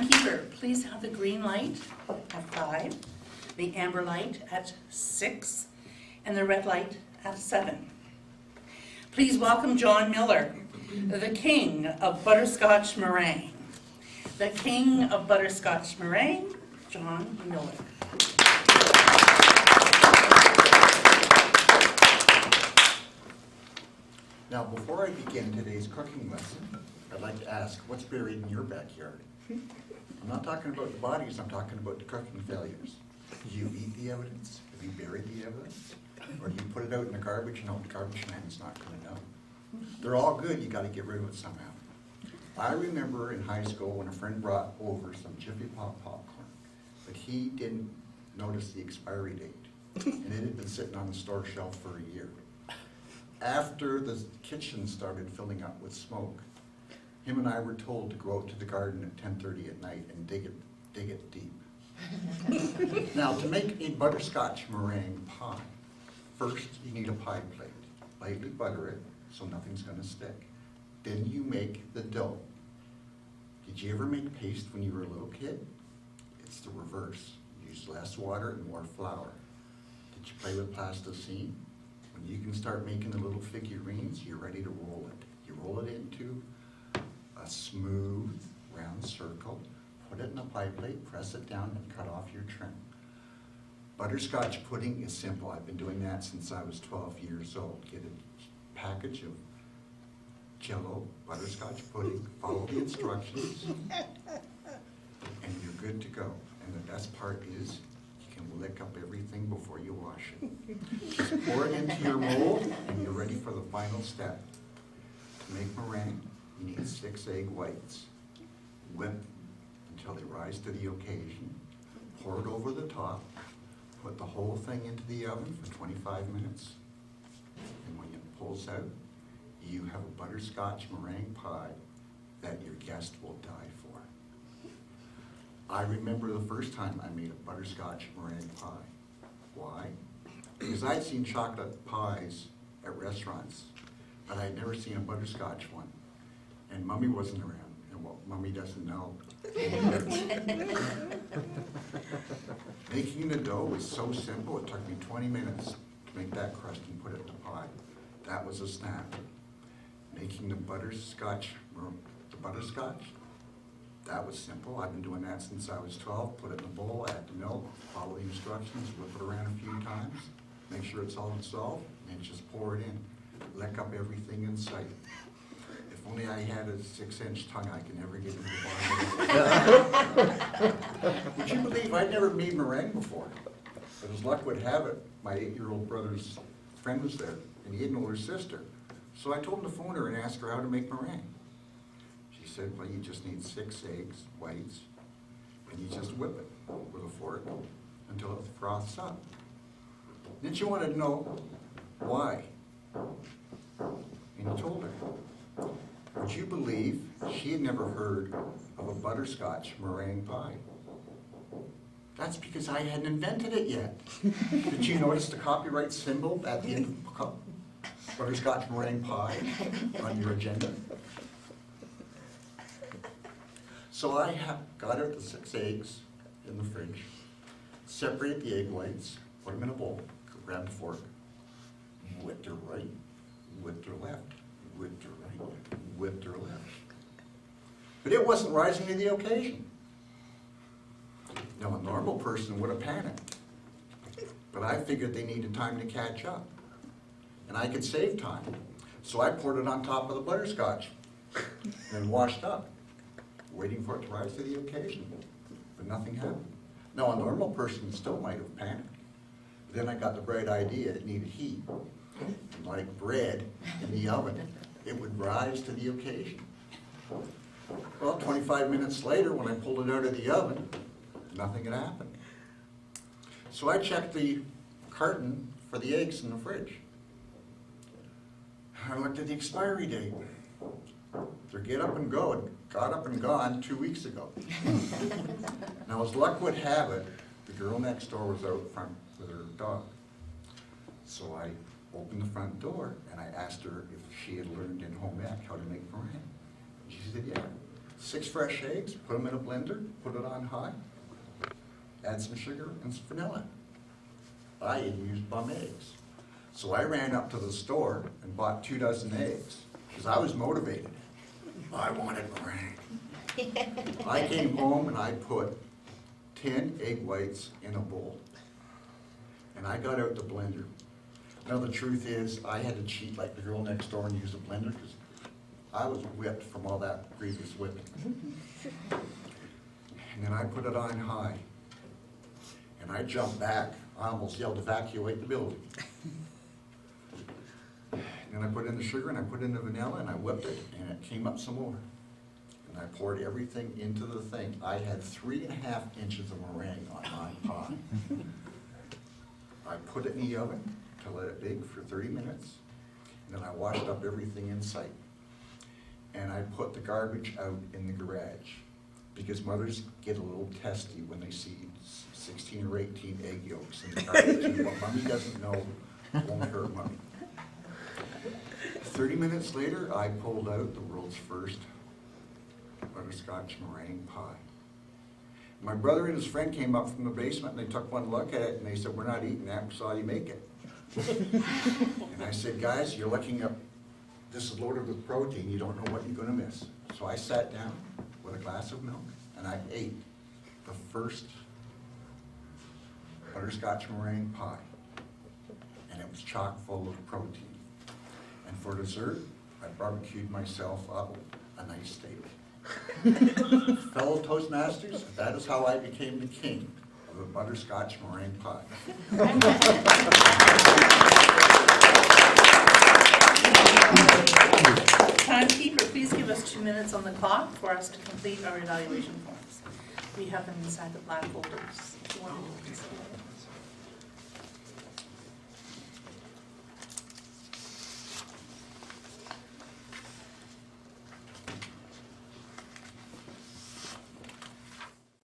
Timekeeper, please have the green light at 5, the amber light at 6, and the red light at 7. Please welcome John Miller, the king of butterscotch meringue. The king of butterscotch meringue, John Miller. Now, before I begin today's cooking lesson, I'd like to ask, what's buried in your backyard? I'm not talking about the bodies, I'm talking about the cooking failures. Do you eat the evidence? Have you buried the evidence? Or do you put it out in the garbage? No, the garbage man's not going to know. They're all good, you got to get rid of it somehow. I remember in high school when a friend brought over some Jiffy Pop popcorn, but he didn't notice the expiry date, and it had been sitting on the store shelf for a year. After the kitchen started filling up with smoke, him and I were told to go out to the garden at 10:30 at night and dig it deep. Now, to make a butterscotch meringue pie, first you need a pie plate. Lightly butter it so nothing's going to stick. Then you make the dough. Did you ever make paste when you were a little kid? It's the reverse. Use less water and more flour. Did you play with plasticine? When you can start making the little figurines, you're ready to roll it. You roll it into a smooth round circle, put it in a pie plate, press it down, and cut off your trim. Butterscotch pudding is simple. I've been doing that since I was 12 years old. Get a package of Jello butterscotch pudding, follow the instructions, and you're good to go. And the best part is you can lick up everything before you wash it. Just pour it into your mold, and you're ready for the final step. To make meringue, you need 6 egg whites. Whip until they rise to the occasion. Pour it over the top. Put the whole thing into the oven for 25 minutes. And when it pulls out, you have a butterscotch meringue pie that your guest will die for. I remember the first time I made a butterscotch meringue pie. Why? Because I'd seen chocolate pies at restaurants, but I'd never seen a butterscotch one. And Mummy wasn't around, and what Mummy doesn't know. Making the dough was so simple, it took me 20 minutes to make that crust and put it in the pie. That was a snap. Making the butterscotch, that was simple. I've been doing that since I was 12. Put it in a bowl, add the milk, follow the instructions, whip it around a few times, make sure it's all dissolved, and just pour it in. Lick up everything in sight. If only I had a 6-inch tongue, I could never get into the bottom. Would you believe I'd never made meringue before? But as luck would have it, my 8-year-old brother's friend was there, and he had an older sister. So I told him to phone her and ask her how to make meringue. She said, well, you just need 6 eggs, whites, and you just whip it with a fork until it froths up. Then she wanted to know why. And he told her. Would you believe she had never heard of a butterscotch meringue pie? That's because I hadn't invented it yet. Did you notice the copyright symbol at the end of butterscotch meringue pie on your agenda? So I got out the 6 eggs in the fridge, separate the egg whites, put them in a bowl, grab the fork, whipped her right, whipped her left, whipped her right, whipped her left. But it wasn't rising to the occasion. Now, a normal person would have panicked, but I figured they needed time to catch up, and I could save time. So I poured it on top of the butterscotch and washed up, waiting for it to rise to the occasion, but nothing happened. Now, a normal person still might have panicked. But then I got the bright idea it needed heat. And like bread in the oven, it would rise to the occasion. Well, 25 minutes later, when I pulled it out of the oven, nothing had happened. So I checked the carton for the eggs in the fridge. I looked at the expiry date. They're get up and go. It got up and gone 2 weeks ago. Now, as luck would have it, the girl next door was out front with her dog. So I opened the front door and I asked her if she had learned in home ec how to make meringue. She said, yeah. 6 fresh eggs, put them in a blender, put it on high, add some sugar and some vanilla. I had used bum eggs. So I ran up to the store and bought 2 dozen eggs, because I was motivated. I wanted meringue. I came home and I put 10 egg whites in a bowl. And I got out the blender. Now the truth is, I had to cheat like the girl next door and use a blender, because I was whipped from all that previous whipping. And then I put it on high. And I jumped back. I almost yelled, evacuate the building. And then I put in the sugar and I put in the vanilla and I whipped it and it came up some more. And I poured everything into the thing. I had 3.5 inches of meringue on my pie. I put it in the oven to let it bake for 30 minutes. And then I washed up everything in sight. And I put the garbage out in the garage, because mothers get a little testy when they see 16 or 18 egg yolks in the garbage. And what mommy doesn't know won't hurt mommy. 30 minutes later, I pulled out the world's first butterscotch meringue pie. My brother and his friend came up from the basement and they took one look at it and they said, we're not eating that, we saw you make it. And I said, guys, you're looking up, this is loaded with protein, you don't know what you're gonna miss. So I sat down with a glass of milk and I ate the first butterscotch meringue pie. And it was chock full of protein. And for dessert, I barbecued myself up a nice steak. Fellow Toastmasters, that is how I became the king of the butterscotch meringue pie. Timekeeper, please give us 2 minutes on the clock for us to complete our evaluation forms. We have them inside the black folders. If you want to do this.